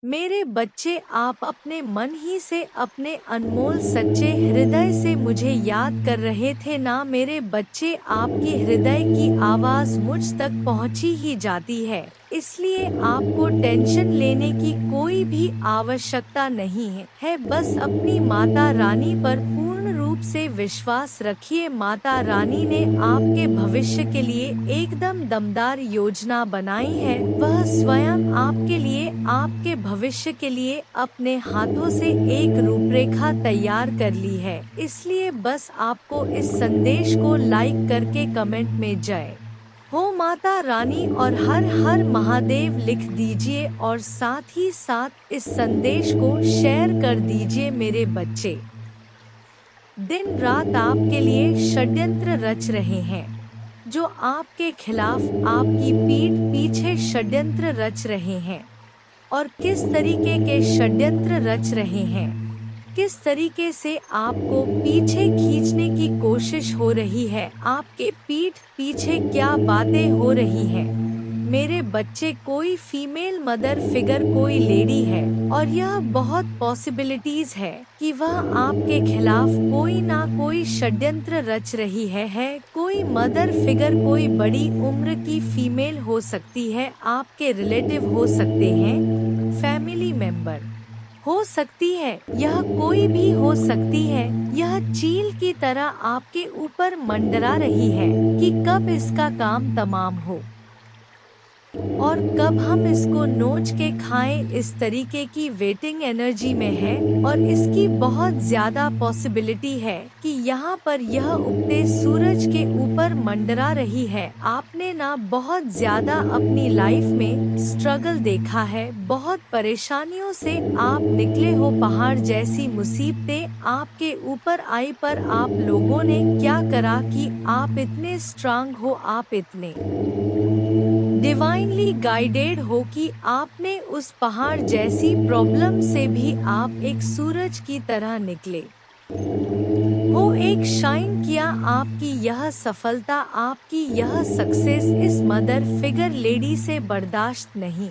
मेरे बच्चे, आप अपने मन ही से, अपने अनमोल सच्चे हृदय से मुझे याद कर रहे थे ना मेरे बच्चे। आपकी हृदय की आवाज़ मुझ तक पहुंची ही जाती है, इसलिए आपको टेंशन लेने की कोई भी आवश्यकता नहीं है। बस अपनी माता रानी पर पूर्ण रूप से विश्वास रखिए। माता रानी ने आपके भविष्य के लिए एकदम दमदार योजना बनाई है। वह स्वयं आपके लिए, आपके भविष्य के लिए अपने हाथों से एक रूपरेखा तैयार कर ली है। इसलिए बस आपको इस संदेश को लाइक करके कमेंट में जय हो माता रानी और हर हर महादेव लिख दीजिए और साथ ही साथ इस संदेश को शेयर कर दीजिए। मेरे बच्चे, दिन रात आपके लिए षड्यंत्र रच रहे हैं, जो आपके खिलाफ आपकी पीठ पीछे षड्यंत्र रच रहे हैं। और किस तरीके के षड्यंत्र रच रहे हैं, किस तरीके से आपको पीछे खींचने की कोशिश हो रही है, आपके पीठ पीछे क्या बातें हो रही हैं। मेरे बच्चे, कोई फीमेल मदर फिगर, कोई लेडी है और यह बहुत पॉसिबिलिटीज है कि वह आपके खिलाफ कोई ना कोई षड्यंत्र रच रही है। कोई मदर फिगर, कोई बड़ी उम्र की फीमेल हो सकती है, आपके रिलेटिव हो सकते हैं, फैमिली मेंबर हो सकती है, यह कोई भी हो सकती है। यह चील की तरह आपके ऊपर मंडरा रही है कि कब इसका काम तमाम हो और कब हम इसको नोच के खाएं। इस तरीके की वेटिंग एनर्जी में है और इसकी बहुत ज्यादा पॉसिबिलिटी है कि यहाँ पर यह उगते सूरज के ऊपर मंडरा रही है। आपने ना बहुत ज्यादा अपनी लाइफ में स्ट्रगल देखा है, बहुत परेशानियों से आप निकले हो, पहाड़ जैसी मुसीबतें आपके ऊपर आई, पर आप लोगों ने क्या करा कि आप इतने स्ट्रांग हो, आप इतने डिवाइनली गाइडेड हो कि आपने उस पहाड़ जैसी प्रॉब्लम से भी आप एक सूरज की तरह निकले हो, एक शाइन किया। आपकी यह सफलता, आपकी यह सक्सेस इस मदर फिगर लेडी से बर्दाश्त नहीं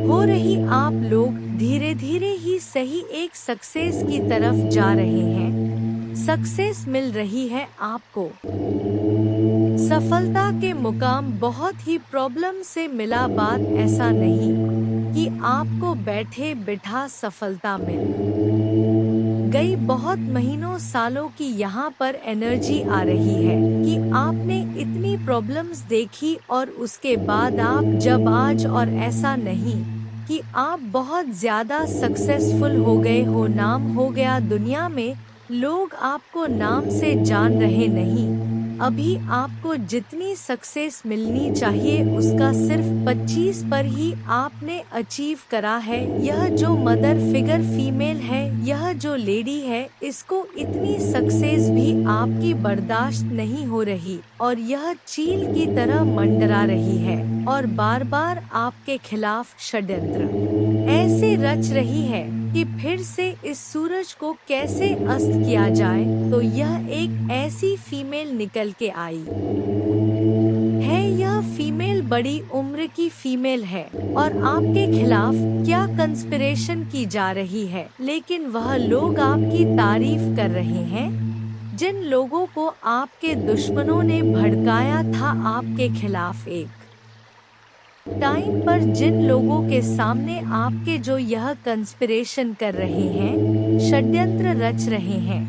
हो रही। आप लोग धीरे धीरे ही सही एक सक्सेस की तरफ जा रहे हैं, सक्सेस मिल रही है आपको। सफलता के मुकाम बहुत ही प्रॉब्लम से मिला। बात ऐसा नहीं कि आपको बैठे बिठा सफलता मिल गई, बहुत महीनों सालों की यहाँ पर एनर्जी आ रही है कि आपने इतनी प्रॉब्लम्स देखी और उसके बाद आप जब आज, और ऐसा नहीं कि आप बहुत ज्यादा सक्सेसफुल हो गए हो, नाम हो गया दुनिया में, लोग आपको नाम से जान रहे नहीं। अभी आपको जितनी सक्सेस मिलनी चाहिए उसका सिर्फ 25 पर ही आपने अचीव करा है। यह जो मदर फिगर फीमेल है, यह जो लेडी है, इसको इतनी सक्सेस भी आपकी बर्दाश्त नहीं हो रही और यह चील की तरह मंडरा रही है और बार बार आपके खिलाफ षड्यंत्र ऐसे रच रही है कि फिर से इस सूरज को कैसे अस्त किया जाए। तो यह एक ऐसी फीमेल निकल के आई है, यह फीमेल बड़ी उम्र की फीमेल है और आपके खिलाफ क्या कंस्पिरेशन की जा रही है, लेकिन वह लोग आपकी तारीफ कर रहे हैं। जिन लोगों को आपके दुश्मनों ने भड़काया था आपके खिलाफ एक टाइम पर, जिन लोगों के सामने आपके जो यह कंस्पिरेशन कर रहे हैं, षड्यंत्र रच रहे हैं,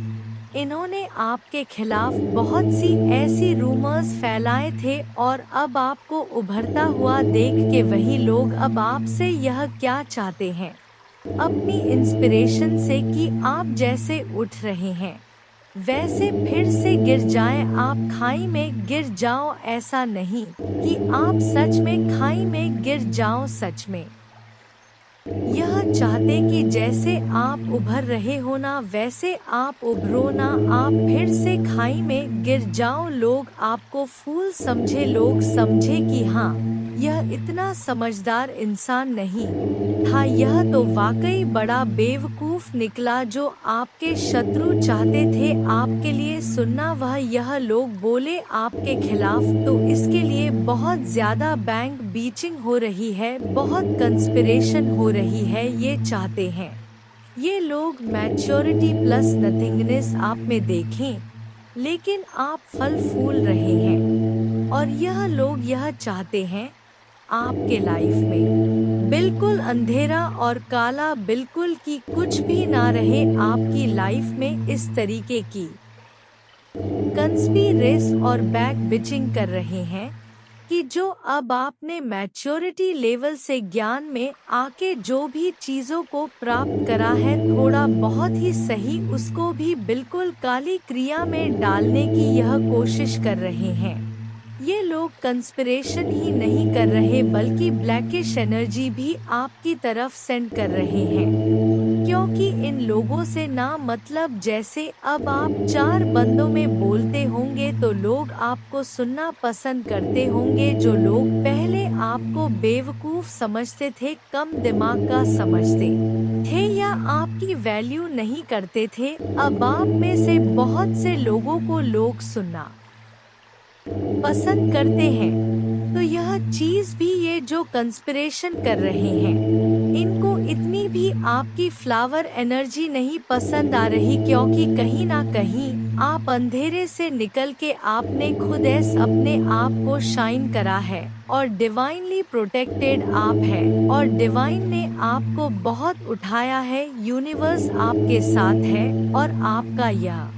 इन्होंने आपके खिलाफ बहुत सी ऐसी रूमर्स फैलाए थे और अब आपको उभरता हुआ देख के वही लोग अब आपसे यह क्या चाहते हैं, अपनी इंस्पिरेशन से कि आप जैसे उठ रहे हैं वैसे फिर से गिर जाएं, आप खाई में गिर जाओ। ऐसा नहीं कि आप सच में खाई में गिर जाओ, सच में यह चाहते कि जैसे आप उभर रहे हो ना वैसे आप उभरो ना, आप फिर से खाई में गिर जाओ। लोग आपको फूल समझे, लोग समझे कि हाँ यह इतना समझदार इंसान नहीं था, यह तो वाकई बड़ा बेवकूफ निकला। जो आपके शत्रु चाहते थे आपके लिए सुनना वह यह लोग बोले आपके खिलाफ, तो इसके लिए बहुत ज्यादा बैंक बीचिंग हो रही है, बहुत कंस्पिरेशन हो रही है। ये चाहते हैं ये लोग मैच्योरिटी प्लस नथिंगनेस आप में देखें, लेकिन आप फल फूल रहे हैं। और यह लोग यह चाहते हैं आपके लाइफ में बिल्कुल अंधेरा और काला, बिल्कुल कि कुछ भी ना रहे आपकी लाइफ में। इस तरीके की कंस्पिरेस और बैक बिचिंग कर रहे हैं कि जो अब आपने मैच्योरिटी लेवल से ज्ञान में आके जो भी चीजों को प्राप्त करा है थोड़ा बहुत ही सही, उसको भी बिल्कुल काली क्रिया में डालने की यह कोशिश कर रहे हैं। ये लोग कंस्पिरेशन ही नहीं कर रहे बल्कि ब्लैकिश एनर्जी भी आपकी तरफ सेंड कर रहे हैं, क्योंकि इन लोगों से ना मतलब जैसे अब आप चार बंदों में बोलते होंगे तो लोग आपको सुनना पसंद करते होंगे। जो लोग पहले आपको बेवकूफ समझते थे, कम दिमाग का समझते थे या आपकी वैल्यू नहीं करते थे, अब आप में से बहुत से लोगों को लोग सुनना पसंद करते हैं। तो यह चीज भी ये जो कंस्पिरेशन कर रहे हैं इनको इतनी भी आपकी फ्लावर एनर्जी नहीं पसंद आ रही, क्योंकि कहीं ना कहीं आप अंधेरे से निकल के आपने खुद अपने आप को शाइन करा है और डिवाइनली प्रोटेक्टेड आप है और डिवाइन ने आपको बहुत उठाया है। यूनिवर्स आपके साथ है और आपका यह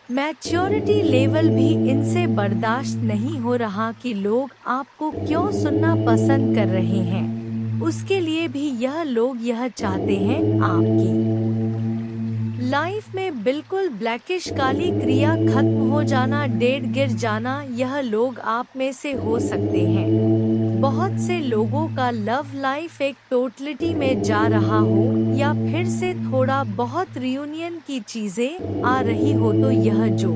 मैच्योरिटी लेवल भी इनसे बर्दाश्त नहीं हो रहा कि लोग आपको क्यों सुनना पसंद कर रहे हैं। उसके लिए भी यह लोग यह चाहते हैं आपकी लाइफ में बिल्कुल ब्लैकिश काली क्रिया खत्म हो जाना, डेड गिर जाना। यह लोग आप में से हो सकते हैं बहुत से लोगों का लव लाइफ एक टोटलिटी में जा रहा हो या फिर से थोड़ा बहुत रियूनियन की चीजें आ रही हो। तो यह जो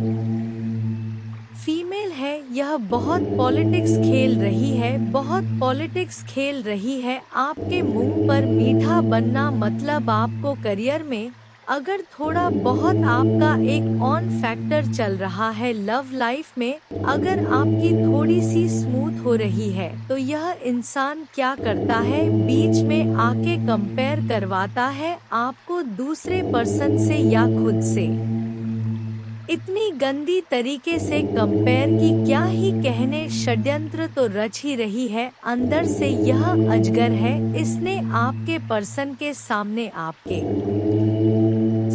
फीमेल है यह बहुत पॉलिटिक्स खेल रही है, बहुत पॉलिटिक्स खेल रही है। आपके मुंह पर मीठा बनना मतलब आपको करियर में अगर थोड़ा बहुत आपका एक ऑन फैक्टर चल रहा है लव लाइफ में, अगर आपकी थोड़ी सी स्मूथ हो रही है तो यह इंसान क्या करता है बीच में आके कंपेयर करवाता है आपको दूसरे पर्सन से या खुद से। इतनी गंदी तरीके से कंपेयर की क्या ही कहने, षड्यंत्र तो रच ही रही है। अंदर से यह अजगर है, इसने आपके पर्सन के सामने आपके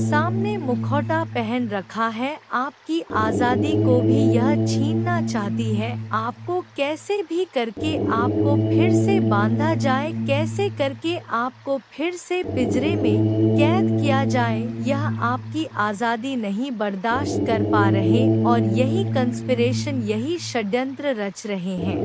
सामने मुखौटा पहन रखा है। आपकी आजादी को भी यह छीनना चाहती है। आपको कैसे भी करके आपको फिर से बांधा जाए, कैसे करके आपको फिर से पिंजरे में कैद किया जाए, यह आपकी आजादी नहीं बर्दाश्त कर पा रहे और यही कंस्पिरेशन, यही षड्यंत्र रच रहे हैं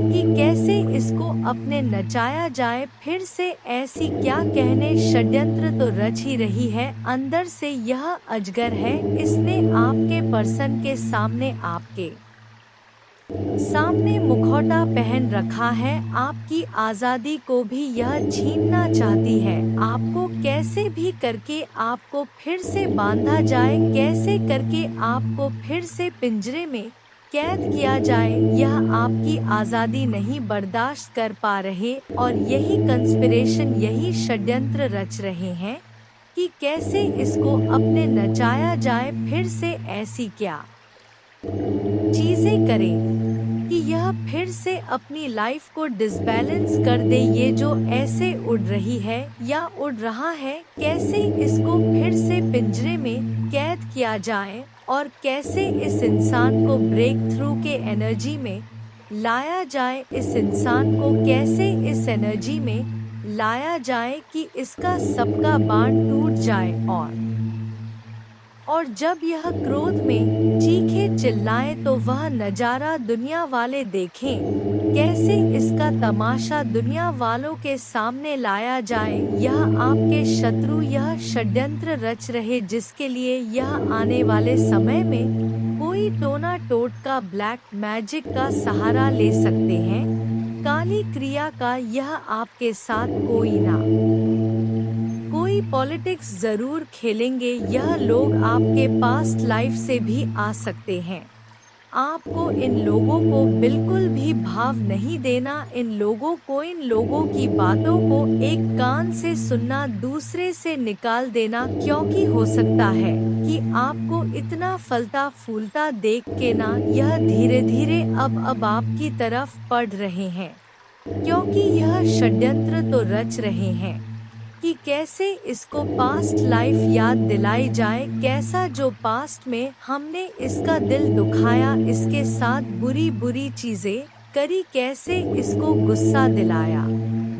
कि कैसे इसको अपने नचाया जाए फिर से। ऐसी क्या कहने, षड्यंत्र तो रच ही रही है। अंदर से यह अजगर है, इसने आपके पर्सन के सामने आपके सामने मुखौटा पहन रखा है। आपकी आजादी को भी यह छीनना चाहती है। आपको कैसे भी करके आपको फिर से बांधा जाए, कैसे करके आपको फिर से पिंजरे में कैद किया जाए, यह आपकी आजादी नहीं बर्दाश्त कर पा रहे और यही कंस्पिरेशन, यही षड्यंत्र रच रहे हैं कि कैसे इसको अपने नचाया जाए फिर से। ऐसी क्या चीजें करें कि यह फिर से अपनी लाइफ को डिसबैलेंस कर दे। ये जो ऐसे उड़ रही है या उड़ रहा है, कैसे इसको फिर से पिंजरे में कैद किया जाए और कैसे इस इंसान को ब्रेक थ्रू के एनर्जी में लाया जाए, इस इंसान को कैसे इस एनर्जी में लाया जाए कि इसका सबका बांध टूट जाए और जब यह क्रोध में चीखे चिल्लाए तो वह नजारा दुनिया वाले देखें, कैसे इसका तमाशा दुनिया वालों के सामने लाया जाए। यह आपके शत्रु यह षड्यंत्र रच रहे जिसके लिए यह आने वाले समय में कोई टोना टोटका ब्लैक मैजिक का सहारा ले सकते हैं। काली क्रिया का यह आपके साथ कोई ना कोई पॉलिटिक्स जरूर खेलेंगे। यह लोग आपके पास्ट लाइफ से भी आ सकते हैं। आपको इन लोगों को बिल्कुल भी भाव नहीं देना। इन लोगों की बातों को एक कान से सुनना, दूसरे से निकाल देना, क्योंकि हो सकता है कि आपको इतना फलता फूलता देख के ना यह धीरे धीरे अब आपकी तरफ पड़ रहे हैं, क्योंकि यह षड्यंत्र तो रच रहे हैं कि कैसे इसको पास्ट लाइफ याद दिलाई जाए, कैसा जो पास्ट में हमने इसका दिल दुखाया, इसके साथ बुरी बुरी चीजें करी, कैसे इसको गुस्सा दिलाया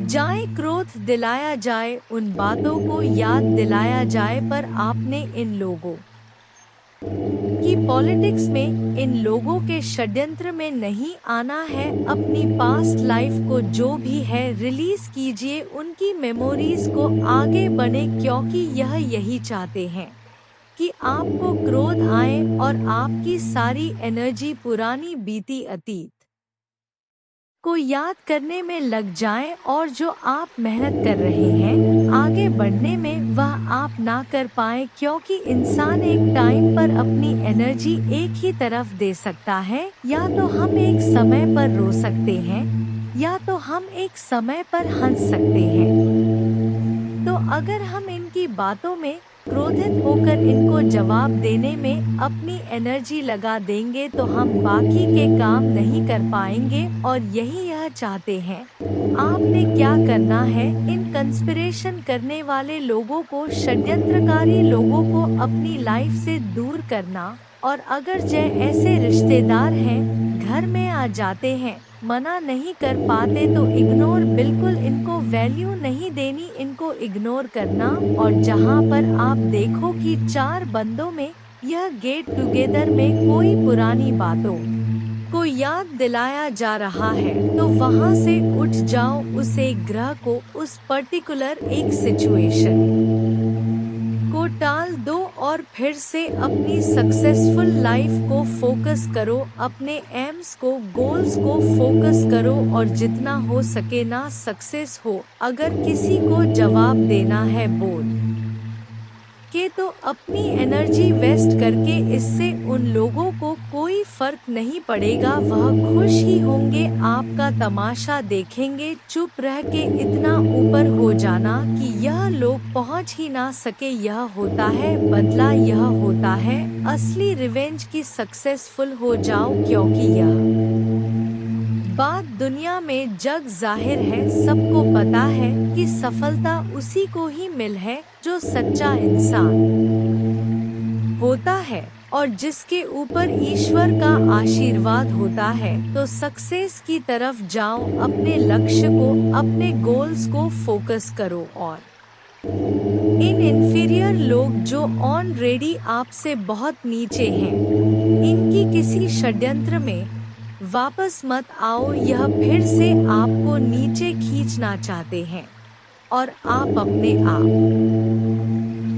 जाए, क्रोध दिलाया जाए, उन बातों को याद दिलाया जाए। पर आपने इन लोगों कि पॉलिटिक्स में, इन लोगों के षड्यंत्र में नहीं आना है। अपनी पास्ट लाइफ को जो भी है रिलीज कीजिए, उनकी मेमोरीज को आगे बढ़े, क्योंकि यह यही चाहते हैं कि आपको क्रोध आए और आपकी सारी एनर्जी पुरानी बीती अतीत को याद करने में लग जाए, और जो आप मेहनत कर रहे हैं आगे बढ़ने में वह आप ना कर पाए, क्योंकि इंसान एक टाइम पर अपनी एनर्जी एक ही तरफ दे सकता है। या तो हम एक समय पर रो सकते हैं, या तो हम एक समय पर हंस सकते हैं। तो अगर हम इनकी बातों में क्रोधित होकर इनको जवाब देने में अपनी एनर्जी लगा देंगे तो हम बाकी के काम नहीं कर पाएंगे, और यही यह चाहते हैं। आपने क्या करना है, इन कंस्पिरेशन करने वाले लोगों को, षड्यंत्रकारी लोगों को अपनी लाइफ से दूर करना, और अगर ऐसे रिश्तेदार हैं घर में आ जाते हैं, मना नहीं कर पाते तो इग्नोर, बिल्कुल इनको वैल्यू नहीं देनी, इनको इग्नोर करना। और जहां पर आप देखो कि 4 बंदों में यह गेट टुगेदर में कोई पुरानी बातों को याद दिलाया जा रहा है, तो वहां से उठ जाओ, उस एक ग्रह को, उस पर्टिकुलर एक सिचुएशन को टाल दो और फिर से अपनी सक्सेसफुल लाइफ को फोकस करो, अपने एम्स को, गोल्स को फोकस करो, और जितना हो सके ना सक्सेस हो। अगर किसी को जवाब देना है बोल के तो अपनी एनर्जी वेस्ट करके, इससे उन लोगों को कोई फर्क नहीं पड़ेगा, वह खुश ही होंगे, आपका तमाशा देखेंगे। चुप रह के इतना ऊपर हो जाना कि यह लोग पहुंच ही ना सके, यह होता है बदला, यह होता है असली रिवेंज की सक्सेसफुल हो जाओ, क्योंकि यह बात दुनिया में जग जाहिर है, सबको पता है कि सफलता उसी को ही मिल है जो सच्चा इंसान होता है और जिसके ऊपर ईश्वर का आशीर्वाद होता है। तो सक्सेस की तरफ जाओ, अपने लक्ष्य को, अपने गोल्स को फोकस करो। और इन इन्फीरियर लोग जो ऑलरेडी आपसे बहुत नीचे हैं, इनकी किसी षड्यंत्र में वापस मत आओ, यह फिर से आपको नीचे खींचना चाहते हैं, और आप अपने आप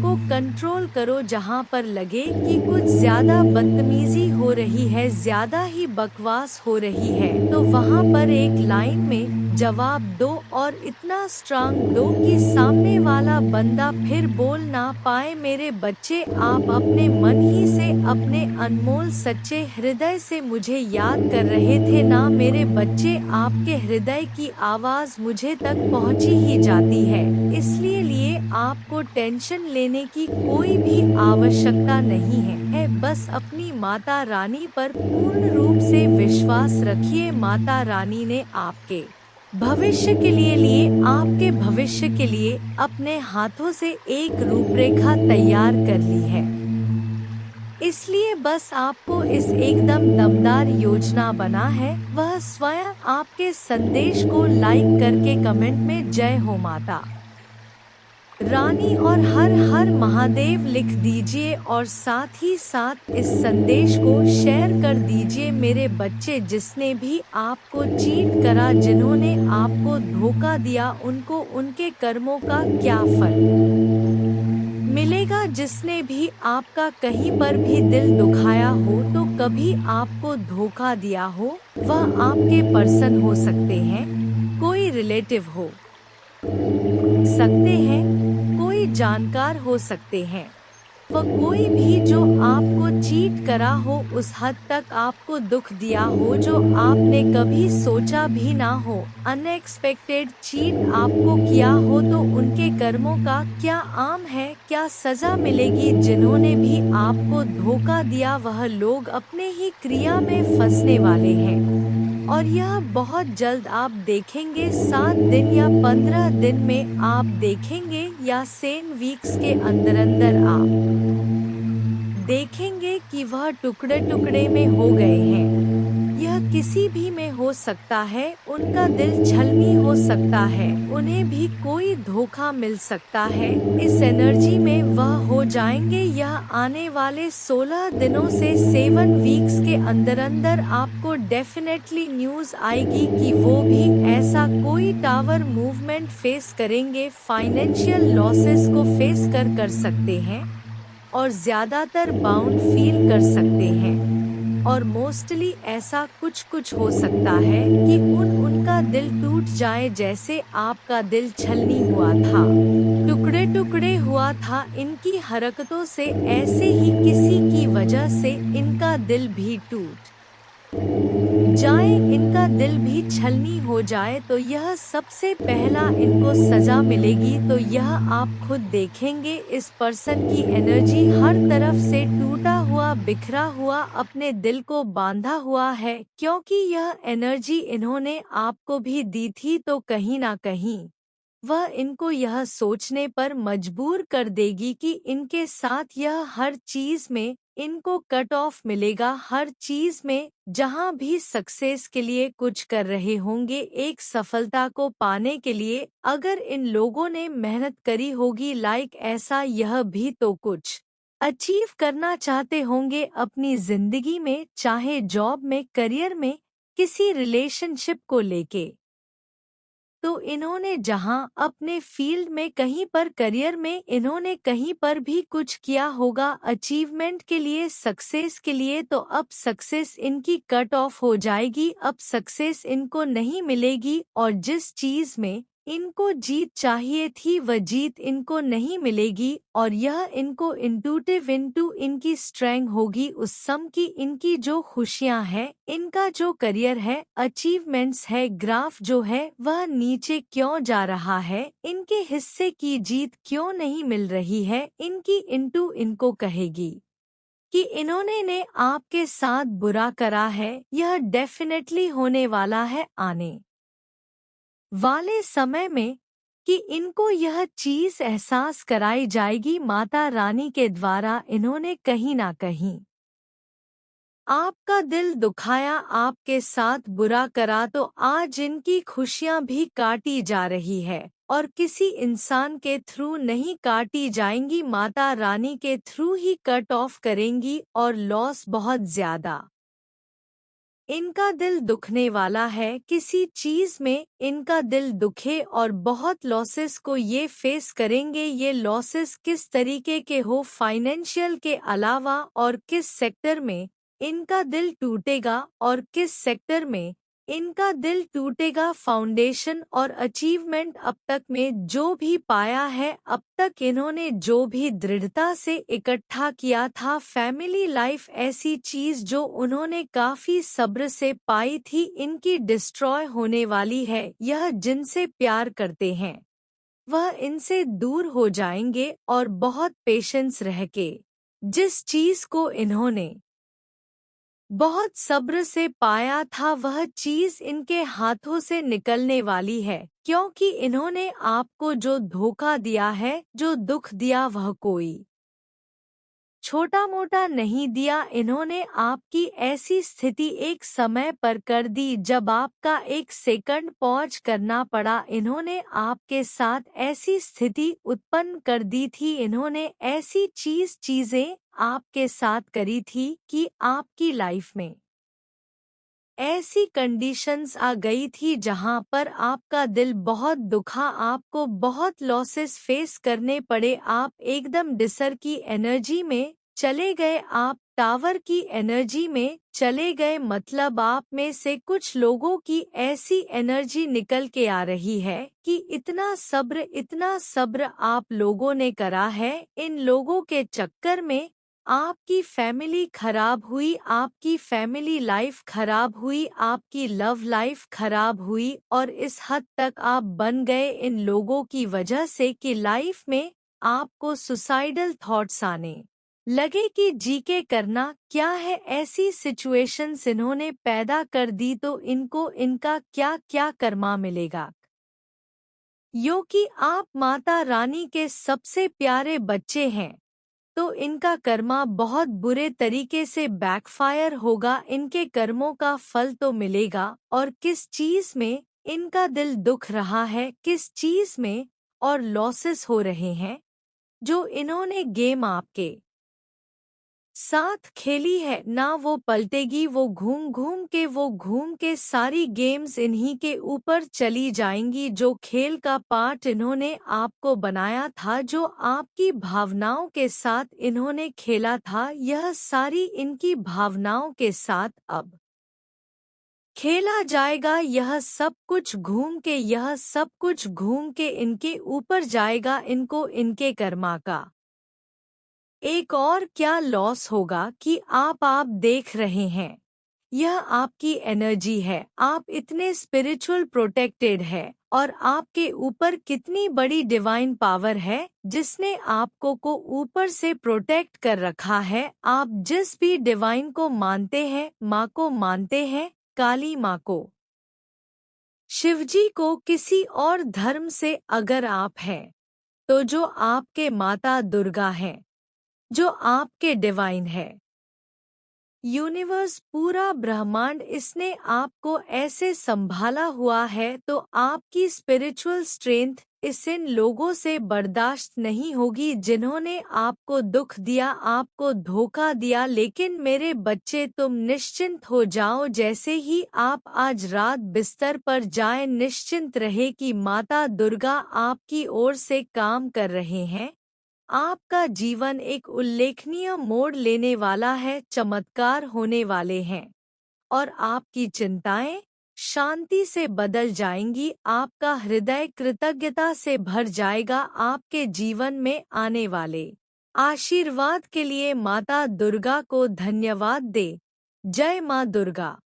को कंट्रोल करो। जहां पर लगे कि कुछ ज्यादा बदतमीजी हो रही है, ज्यादा ही बकवास हो रही है, तो वहां पर एक लाइन में जवाब दो, और इतना स्ट्रांग दो कि सामने वाला बंदा फिर बोल ना पाए। मेरे बच्चे, आप अपने मन ही से, अपने अनमोल सच्चे हृदय से मुझे याद कर रहे थे ना मेरे बच्चे। आपके हृदय की आवाज मुझे तक पहुंची ही जाती है, इसलिए आपको टेंशन लेने की कोई भी आवश्यकता नहीं है। बस अपनी माता रानी पर पूर्ण रूप से विश्वास रखिए। माता रानी ने आपके भविष्य के लिए आपके भविष्य के लिए अपने हाथों से एक रूपरेखा तैयार कर ली है, इसलिए बस आपको इस एकदम दमदार योजना बना है। वह स्वयं आपके संदेश को लाइक करके कमेंट में जय हो माता रानी और हर हर महादेव लिख दीजिए, और साथ ही साथ इस संदेश को शेयर कर दीजिए। मेरे बच्चे, जिसने भी आपको चीट करा, जिन्होंने आपको धोखा दिया, उनको उनके कर्मों का क्या फल मिलेगा। जिसने भी आपका कहीं पर भी दिल दुखाया हो तो कभी आपको धोखा दिया हो, वह आपके पर्सन हो सकते हैं, कोई रिलेटिव हो सकते हैं, कोई जानकार हो सकते हैं, वह कोई भी जो आपको चीट करा हो, उस हद तक आपको दुख दिया हो जो आपने कभी सोचा भी ना हो, अनएक्सपेक्टेड चीट आपको किया हो, तो उनके कर्मों का क्या आम है, क्या सजा मिलेगी। जिन्होंने भी आपको धोखा दिया वह लोग अपने ही क्रिया में फंसने वाले हैं, और यह बहुत जल्द आप देखेंगे। 7 दिन या 15 दिन में आप देखेंगे, या 10 वीक्स के अंदर अंदर आप देखेंगे कि वह टुकड़े टुकड़े में हो गए हैं। यह किसी भी में हो सकता है, उनका दिल छलनी हो सकता है, उन्हें भी कोई धोखा मिल सकता है। इस एनर्जी में वह हो जाएंगे। यह आने वाले 16 दिनों से 7 वीक्स के अंदर अंदर आपको डेफिनेटली न्यूज़ आएगी कि वो भी ऐसा कोई टावर मूवमेंट फेस करेंगे, फाइनेंशियल लॉसेस को फेस कर सकते हैं, और ज़्यादातर बाउंड फील कर सकते हैं। और मोस्टली ऐसा कुछ कुछ हो सकता है कि उनका दिल टूट जाए, जैसे आपका दिल छलनी हुआ था, टुकड़े टुकड़े हुआ था। इनकी हरकतों से ऐसे ही किसी की वजह से इनका दिल भी टूट जाए, इनका दिल भी छलनी हो जाए, तो यह सबसे पहला इनको सजा मिलेगी। तो यह आप खुद देखेंगे, इस पर्सन की एनर्जी हर तरफ से टूटा हुआ, बिखरा हुआ, अपने दिल को बांधा हुआ है, क्योंकि यह एनर्जी इन्होंने आपको भी दी थी, तो कहीं ना कहीं वह इनको यह सोचने पर मजबूर कर देगी कि इनके साथ यह हर चीज में इनको कट ऑफ मिलेगा। हर चीज में जहां भी सक्सेस के लिए कुछ कर रहे होंगे, एक सफलता को पाने के लिए अगर इन लोगों ने मेहनत करी होगी, लाइक ऐसा यह भी तो कुछ अचीव करना चाहते होंगे अपनी जिंदगी में, चाहे जॉब में, करियर में, किसी रिलेशनशिप को लेके। तो इन्होंने जहां अपने फील्ड में, कहीं पर करियर में इन्होंने कहीं पर भी कुछ किया होगा अचीवमेंट के लिए, सक्सेस के लिए, तो अब सक्सेस इनकी कट ऑफ हो जाएगी। अब सक्सेस इनको नहीं मिलेगी, और जिस चीज में इनको जीत चाहिए थी वह जीत इनको नहीं मिलेगी। और यह इनको इंटूटिव इनकी स्ट्रेंथ होगी उस सम की। इनकी जो खुशियां हैं, इनका जो करियर है, अचीवमेंट्स है, ग्राफ जो है वह नीचे क्यों जा रहा है, इनके हिस्से की जीत क्यों नहीं मिल रही है, इनकी इनको कहेगी कि इन्होंने ने आपके साथ बुरा करा है। यह डेफिनेटली होने वाला है आने वाले समय में, कि इनको यह चीज एहसास कराई जाएगी माता रानी के द्वारा। इन्होंने कहीं ना कहीं आपका दिल दुखाया, आपके साथ बुरा करा, तो आज इनकी खुशियां भी काटी जा रही है, और किसी इंसान के थ्रू नहीं काटी जाएंगी, माता रानी के थ्रू ही कट ऑफ करेंगी। और लॉस बहुत ज्यादा इनका दिल दुखने वाला है, किसी चीज में इनका दिल दुखे, और बहुत लॉसेस को ये फेस करेंगे। ये लॉसेस किस तरीके के हो, फाइनेंशियल के अलावा, और किस सेक्टर में इनका दिल टूटेगा, और किस सेक्टर में इनका दिल टूटेगा। फाउंडेशन और अचीवमेंट अब तक में जो भी पाया है, अब तक इन्होंने जो भी दृढ़ता से इकट्ठा किया था, फैमिली लाइफ ऐसी चीज जो उन्होंने काफी सब्र से पाई थी, इनकी डिस्ट्रॉय होने वाली है। यह जिनसे प्यार करते हैं वह इनसे दूर हो जाएंगे, और बहुत पेशेंस रह के जिस चीज को इन्होंने बहुत सब्र से पाया था, वह चीज इनके हाथों से निकलने वाली है, क्योंकि इन्होंने आपको जो धोखा दिया है, जो दुख दिया, वह कोई छोटा मोटा नहीं दिया। इन्होंने आपकी ऐसी स्थिति एक समय पर कर दी जब आपका एक सेकंड पॉज करना पड़ा। इन्होंने आपके साथ ऐसी स्थिति उत्पन्न कर दी थी, इन्होंने ऐसी चीजें आपके साथ करी थी कि आपकी लाइफ में ऐसी कंडीशंस आ गई थी जहां पर आपका दिल बहुत दुखा, आपको बहुत लॉसेस फेस करने पड़े, आप एकदम डिसर की एनर्जी में चले गए, आप टावर की एनर्जी में चले गए। मतलब आप में से कुछ लोगों की ऐसी एनर्जी निकल के आ रही है कि इतना सब्र आप लोगों ने करा है। इन लोगों के चक्कर में आपकी फैमिली खराब हुई, आपकी फैमिली लाइफ खराब हुई, आपकी लव लाइफ खराब हुई, और इस हद तक आप बन गए इन लोगों की वजह से कि लाइफ में आपको सुसाइडल थॉट्स आने लगे कि जी के करना क्या है। ऐसी सिचुएशंस इन्होंने पैदा कर दी तो इनको इनका क्या क्या कर्मा मिलेगा। यो कि आप माता रानी के सबसे प्यारे बच्चे हैं तो इनका कर्मा बहुत बुरे तरीके से बैकफायर होगा, इनके कर्मों का फल तो मिलेगा। और किस चीज में इनका दिल दुख रहा है, किस चीज में और लॉसेस हो रहे हैं, जो इन्होंने गेम आपके साथ खेली है ना वो पलटेगी, वो घूम के सारी गेम्स इन्हीं के ऊपर चली जाएंगी। जो खेल का पार्ट इन्होंने आपको बनाया था, जो आपकी भावनाओं के साथ इन्होंने खेला था, यह सारी इनकी भावनाओं के साथ अब खेला जाएगा। यह सब कुछ घूम के इनके ऊपर जाएगा, इनको इनके कर्मा का एक और क्या लॉस होगा कि आप देख रहे हैं, यह आपकी एनर्जी है, आप इतने स्पिरिचुअल प्रोटेक्टेड है और आपके ऊपर कितनी बड़ी डिवाइन पावर है जिसने आपको को ऊपर से प्रोटेक्ट कर रखा है। आप जिस भी डिवाइन को मानते हैं, माँ को मानते हैं, काली माँ को, शिवजी को, किसी और धर्म से अगर आप हैं तो जो आपके माता दुर्गा हैं, जो आपके डिवाइन है, यूनिवर्स, पूरा ब्रह्मांड, इसने आपको ऐसे संभाला हुआ है तो आपकी स्पिरिचुअल स्ट्रेंथ इस इन लोगों से बर्दाश्त नहीं होगी जिन्होंने आपको दुख दिया, आपको धोखा दिया। लेकिन मेरे बच्चे, तुम निश्चिंत हो जाओ, जैसे ही आप आज रात बिस्तर पर जाएं, निश्चिंत रहे कि माता दुर्गा आपकी ओर से काम कर रहे हैं। आपका जीवन एक उल्लेखनीय मोड़ लेने वाला है, चमत्कार होने वाले हैं और आपकी चिंताएं शांति से बदल जाएंगी, आपका हृदय कृतज्ञता से भर जाएगा। आपके जीवन में आने वाले आशीर्वाद के लिए माता दुर्गा को धन्यवाद दे। जय मां दुर्गा।